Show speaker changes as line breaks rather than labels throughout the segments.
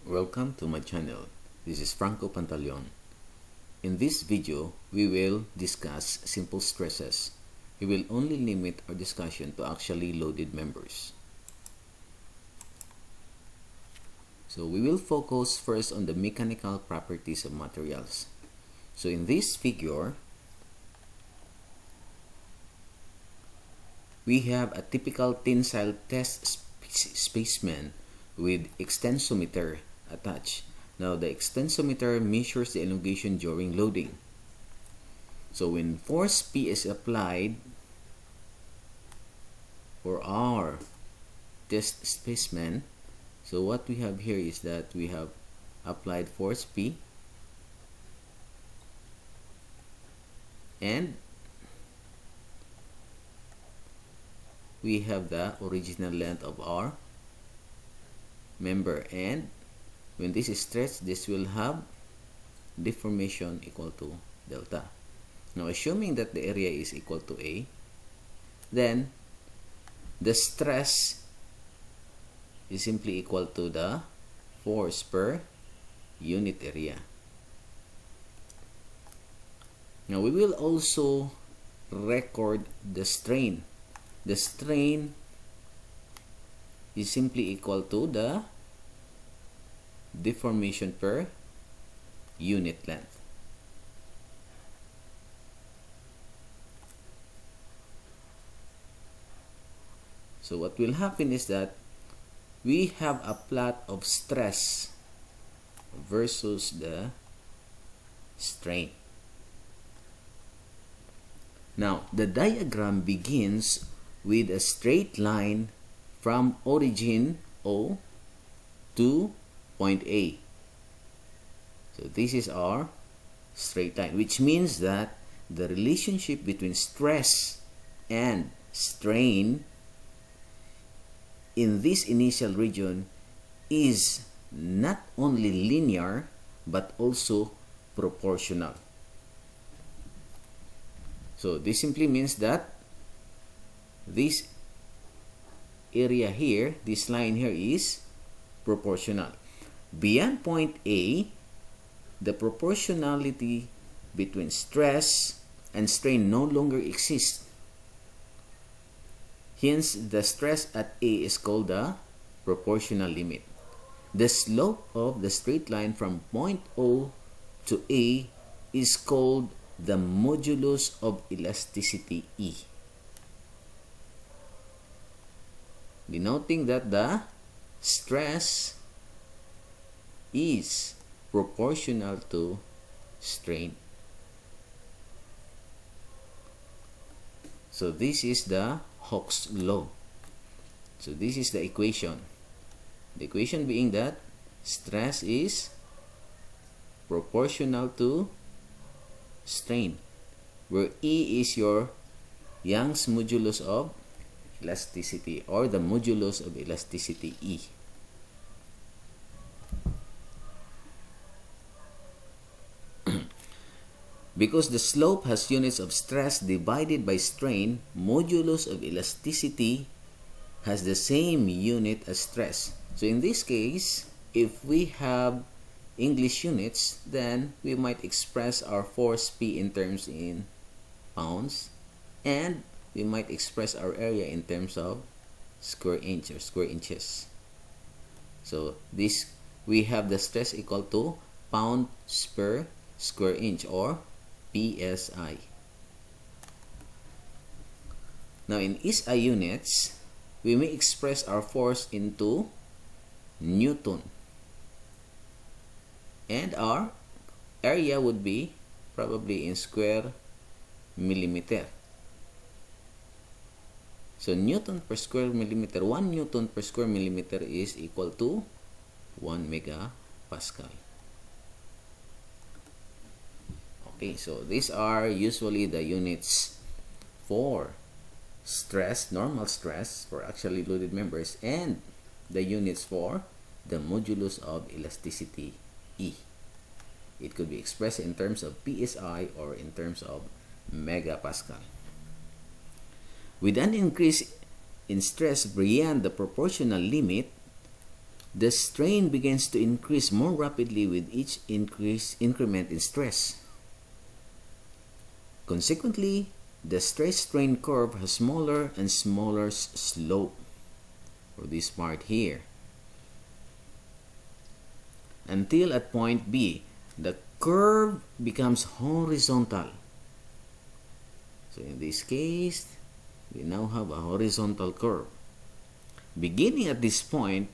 Welcome to my channel. This is Franco Pantaleon. In this video, we will discuss simple stresses. We will only limit our discussion to axially loaded members. So we will focus first on the mechanical properties of materials. So in this figure, we have a typical tensile test specimen with extensometer attached. Now the extensometer measures the elongation during loading. So when force P is applied for our test specimen, so what we have here is that we have applied force P and we have the original length of our member, and when this is stretched, this will have deformation equal to delta. Now assuming that the area is equal to A, then the stress is simply equal to the force per unit area. Now we will also record the strain. The strain is simply equal to the deformation per unit length. So what will happen is that we have a plot of stress versus the strain. Now the diagram begins with a straight line from origin O to point A. So this is our straight line, which means that the relationship between stress and strain in this initial region is not only linear but also proportional. So this simply means that this area here, this line here, is proportional. Beyond point A, the proportionality between stress and strain no longer exists. Hence, the stress at A is called the proportional limit. The slope of the straight line from point O to A is called the modulus of elasticity E, denoting that the stress is proportional to strain. So this is the Hooke's law. So this is the equation. The equation being that stress is proportional to strain, where E is your Young's modulus of elasticity, or the modulus of elasticity E. Because the slope has units of stress divided by strain, modulus of elasticity has the same unit as stress. So in this case, if we have English units, then we might express our force P in terms in pounds, and we might express our area in terms of square inch or square inches. So this, we have the stress equal to pounds per square inch, or PSI. Now in SI units, we may express our force into Newton, and our area would be probably in square millimeter. So Newton per square millimeter, 1 Newton per square millimeter is equal to 1 megapascal. Okay, so these are usually the units for stress, normal stress for axially loaded members, and the units for the modulus of elasticity E. It could be expressed in terms of PSI or in terms of megapascal. With an increase in stress beyond the proportional limit, the strain begins to increase more rapidly with each increment in stress. Consequently, the stress-strain curve has smaller and smaller slope for this part here. Until at point B, the curve becomes horizontal. So in this case, we now have a horizontal curve. Beginning at this point,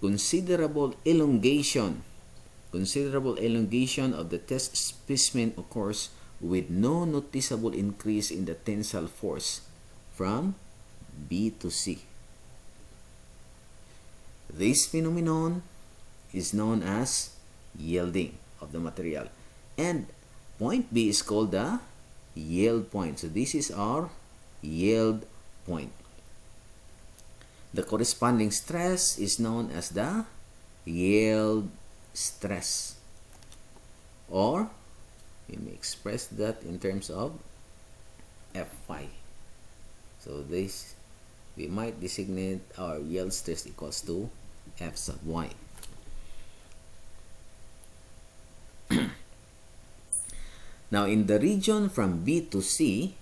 considerable elongation of the test specimen occurs with no noticeable increase in the tensile force from B to C. This phenomenon is known as yielding of the material, and point B is called the yield point. So this is our yield point. The corresponding stress is known as the yield stress, or we may express that in terms of F phi. So this, we might designate our yield stress equals to F sub y. Now in the region from B to C,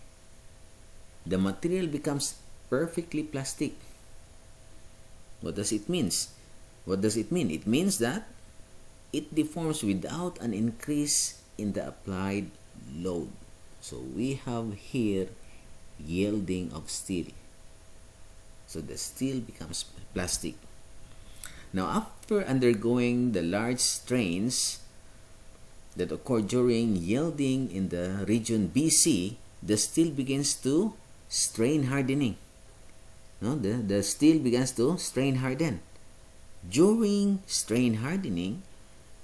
the material becomes perfectly plastic. What does it mean? It means that it deforms without an increase in the applied load. So we have here yielding of steel. So the steel becomes plastic. Now after undergoing the large strains that occur during yielding in the region BC, the steel begins to strain hardening. No, the steel begins to strain harden. During strain hardening,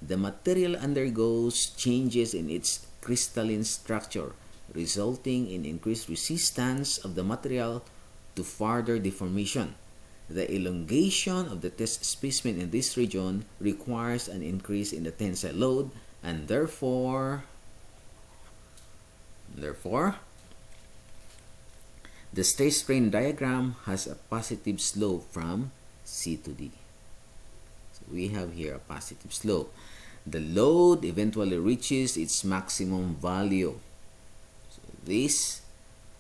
the material undergoes changes in its crystalline structure, resulting in increased resistance of the material to further deformation. The elongation of the test specimen in this region requires an increase in the tensile load, and therefore the stress-strain diagram has a positive slope from C to D. So we have here a positive slope. The load eventually reaches its maximum value. So this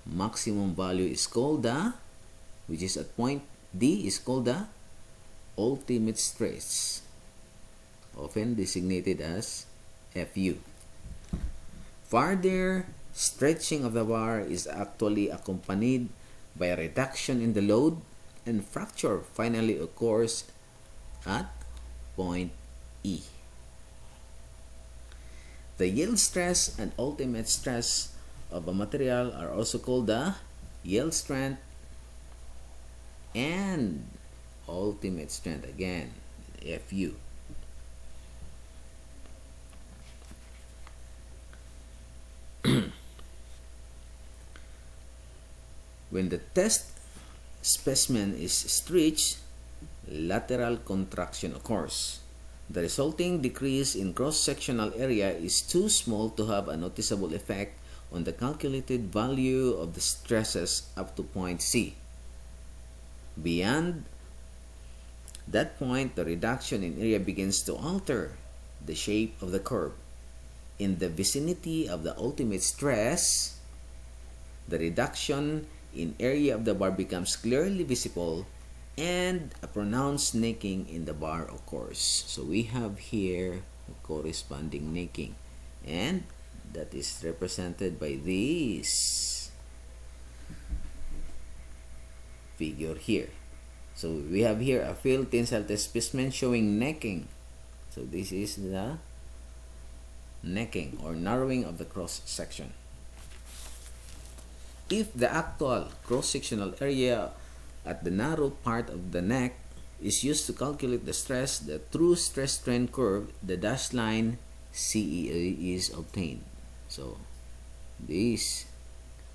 maximum value is called the, which is at point D, is called the ultimate stress, often designated as FU. Further stretching of the bar is actually accompanied by a reduction in the load, and fracture finally occurs at point E. The yield stress and ultimate stress of a material are also called the yield strength and ultimate strength, again FU. When the test specimen is stretched, lateral contraction occurs. The resulting decrease in cross-sectional area is too small to have a noticeable effect on the calculated value of the stresses up to point C. Beyond that point, the reduction in area begins to alter the shape of the curve. In the vicinity of the ultimate stress, the reduction in area of the bar becomes clearly visible, and a pronounced necking in the bar occurs. So we have here a corresponding necking, and that is represented by this figure here. So we have here a field tensile test specimen showing necking. So this is the necking or narrowing of the cross section. If the actual cross-sectional area at the narrow part of the neck is used to calculate the stress, the true stress-strain curve, the dashed line CE is obtained. So this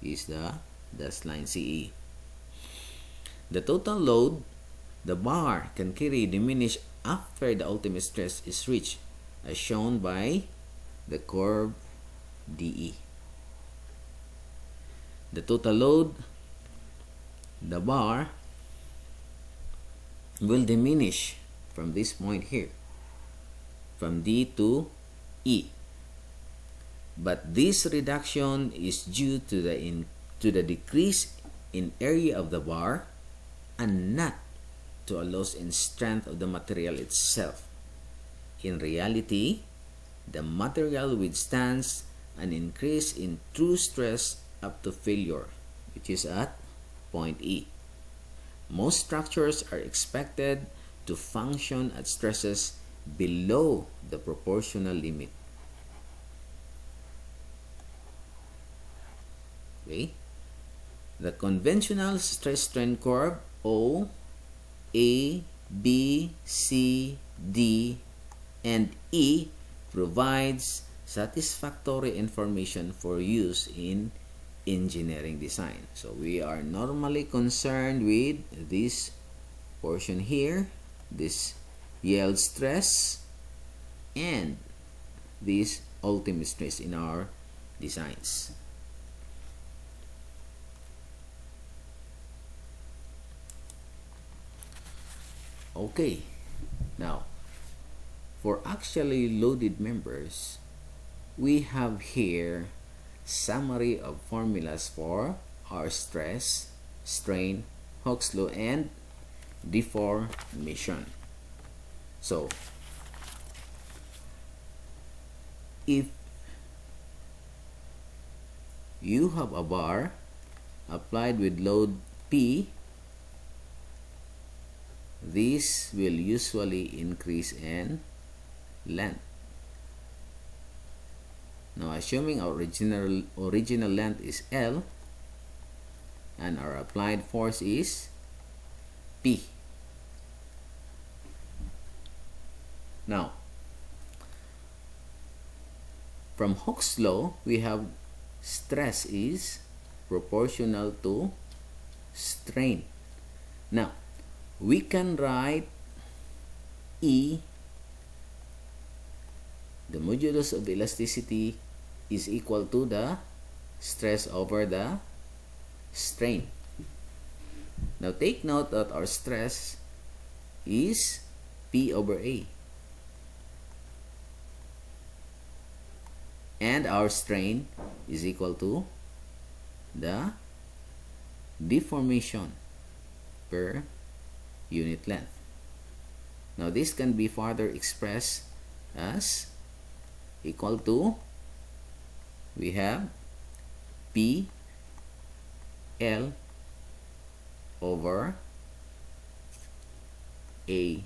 is the dashed line CE. The total load the bar can carry diminish after the ultimate stress is reached, as shown by the curve DE. The total load the bar will diminish from this point here, from D to E. But this reduction is due to the decrease in area of the bar and not to a loss in strength of the material itself. In reality, the material withstands an increase in true stress up to failure, which is at point E. Most structures are expected to function at stresses below the proportional limit. Okay? The conventional stress-strain curve O, A, B, C, D, and E provides satisfactory information for use in engineering design. So we are normally concerned with this portion here, this yield stress, and this ultimate stress in our designs. Okay, now for axially loaded members, we have here summary of formulas for our stress, strain, Hooke's law, and deformation. So if you have a bar applied with load P, this will usually increase in length. Now, assuming our original length is L and our applied force is P. Now, from Hooke's law, we have stress is proportional to strain. Now, we can write E, the modulus of elasticity, is equal to the stress over the strain. Now take note that our stress is P over A. And our strain is equal to the deformation per unit length. Now this can be further expressed as equal to, we have P L over A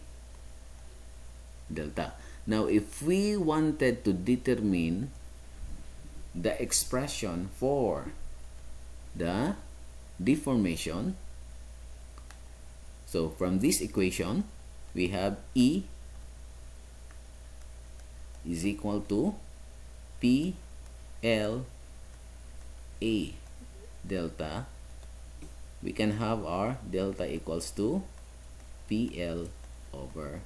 delta. Now if we wanted to determine the expression for the deformation, so from this equation we have E is equal to P L A delta. We can have our delta equals to PL over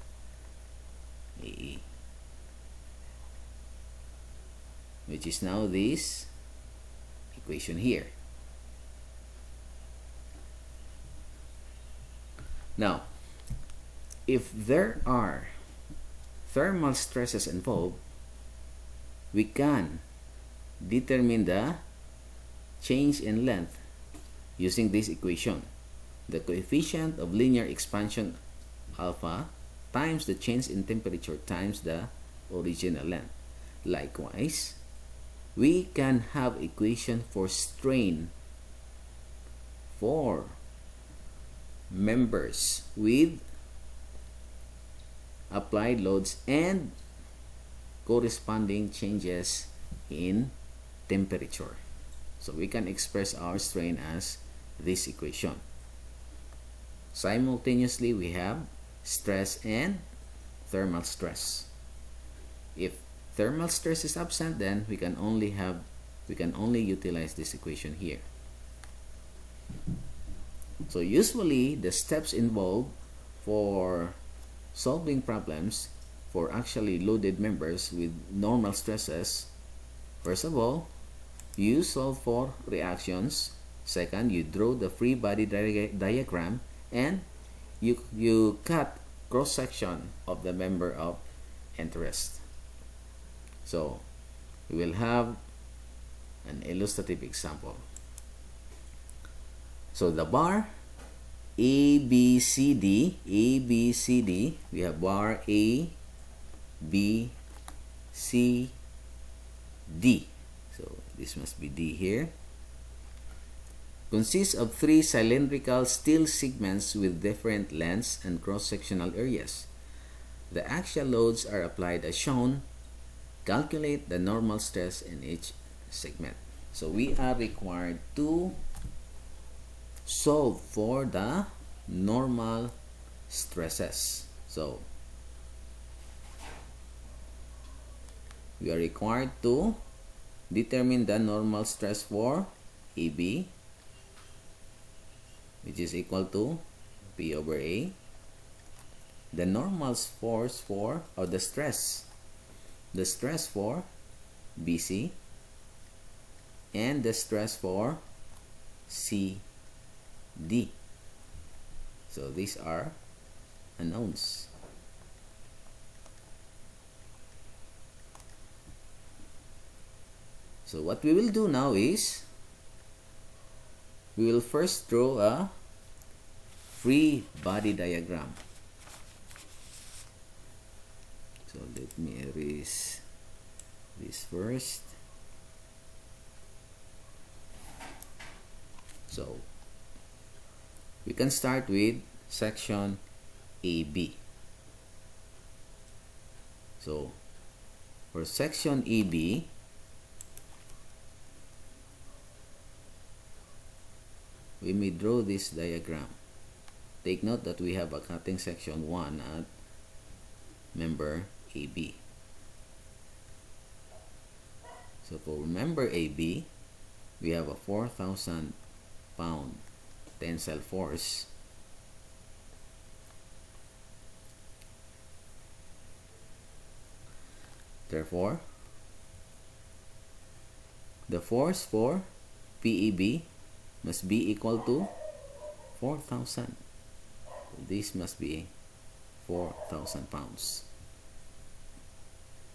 AE, which is now this equation here. Now, if there are thermal stresses involved, we can determine the change in length using this equation. The coefficient of linear expansion alpha times the change in temperature times the original length. Likewise, we can have equation for strain for members with applied loads and corresponding changes in temperature. So we can express our strain as this equation. Simultaneously, we have stress and thermal stress. If thermal stress is absent, then we can only utilize this equation here. So usually the steps involved for solving problems for axially loaded members with normal stresses: first of all, you solve for reactions. Second, you draw the free body diagram, and you cut cross-section of the member of interest. So we will have an illustrative example. So the bar A, B, C, D, we have bar A, B, C, D. So this must be D here. Consists of 3 cylindrical steel segments with different lengths and cross-sectional areas. The axial loads are applied as shown. Calculate the normal stress in each segment. So we are required to solve for the normal stresses. So we are required to determine the normal stress for AB, which is equal to P over A. The normal force for, or the stress for BC, and the stress for CD. So these are unknowns. So what we will do now is we will first draw a free body diagram. So let me erase this first. So we can start with section AB. So for section AB, we may draw this diagram. Take note that we have a cutting section 1 at member AB. So for member AB, we have a 4,000 pound tensile force. Therefore, the force for PEB must be equal to 4,000. This must be 4,000 pounds.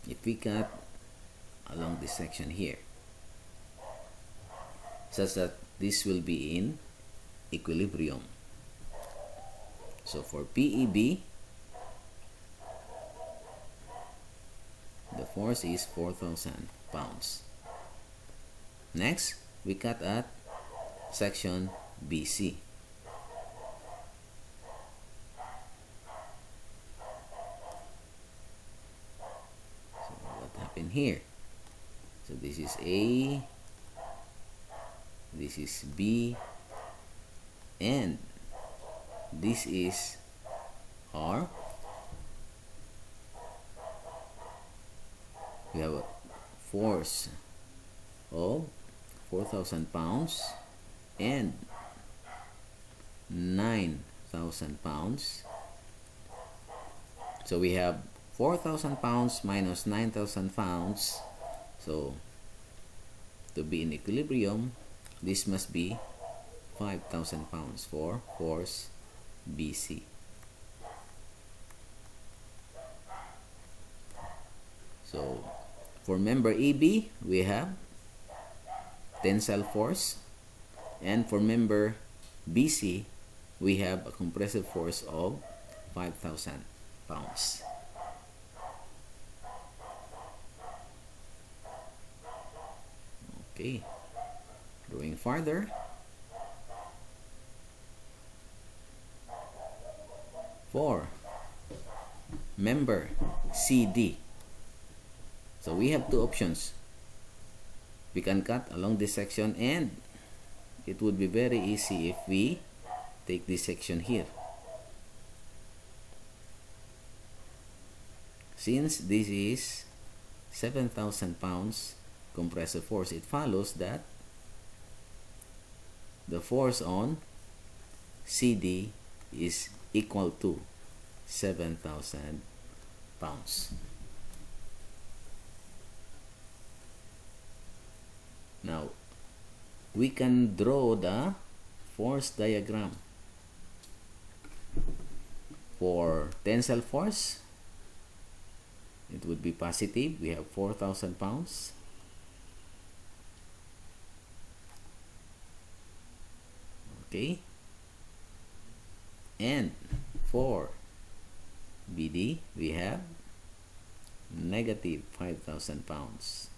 If we cut along this section here, such that this will be in equilibrium. So for PEB, the force is 4,000 pounds. Next, we cut at section BC. So what happened here? So this is A, this is B, and this is R. We have a force of 4,000 pounds and 9,000 pounds. So we have 4,000 pounds minus 9,000 pounds. So to be in equilibrium, this must be 5,000 pounds for force BC. So for member AB, we have tensile force, and for member BC, we have a compressive force of 5,000 pounds. Okay, going further, for member CD, so we have two options. We can cut along this section, and it would be very easy if we take this section here. Since this is 7,000 pounds compressive force, it follows that the force on CD is equal to 7,000 pounds. Now, we can draw the force diagram For tensile force, it would be positive. We have 4,000 pounds. Okay. And for BD, we have negative 5,000 pounds.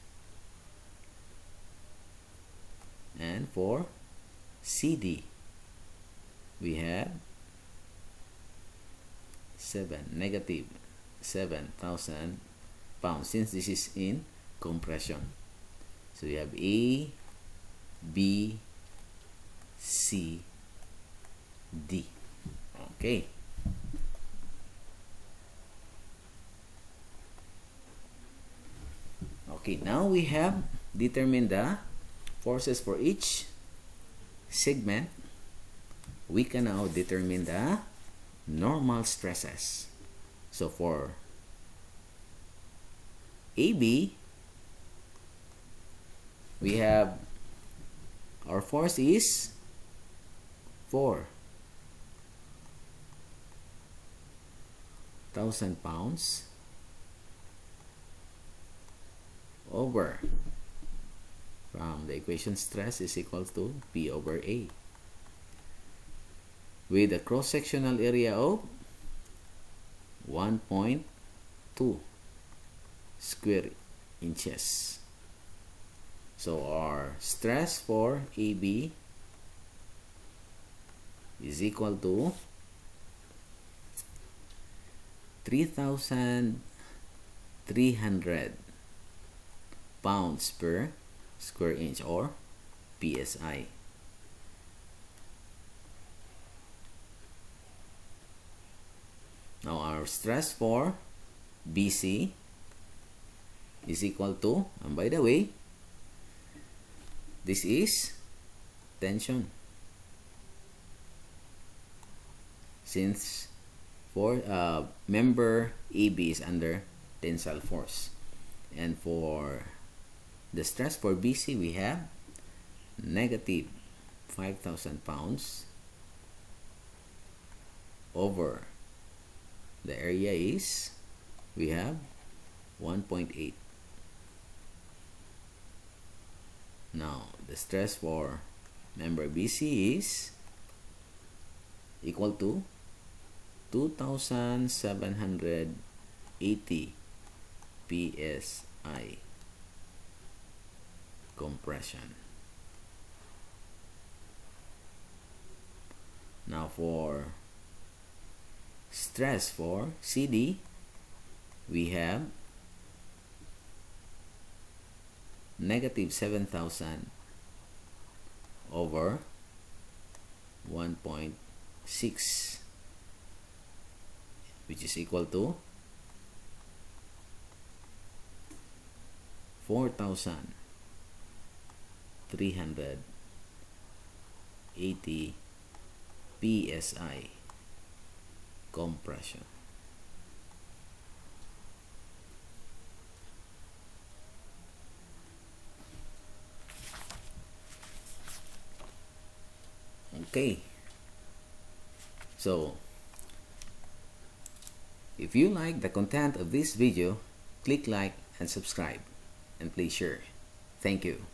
And for CD, we have negative 7,000 pounds, since this is in compression. So we have A, B, C, D. Okay. Okay, now we have determined the forces for each segment. We can now determine the normal stresses. So for AB, we have our force is 4,000 pounds over, from the equation, stress is equal to P over A, with a cross-sectional area of 1.2 square inches. So our stress for AB is equal to 3,300 pounds per square inch, or PSI. Now our stress for BC is equal to, and by the way, this is tension, since for member AB is under tensile force. And for the stress for BC, we have negative 5,000 pounds over, the area is, we have 1.8. Now the stress for member BC is equal to 2,780 PSI compression. Now for stress for CD, we have negative 7,000 over 1.6, which is equal to 4,380 PSI compression. Okay, so if you like the content of this video, click like and subscribe, and please share. Thank you.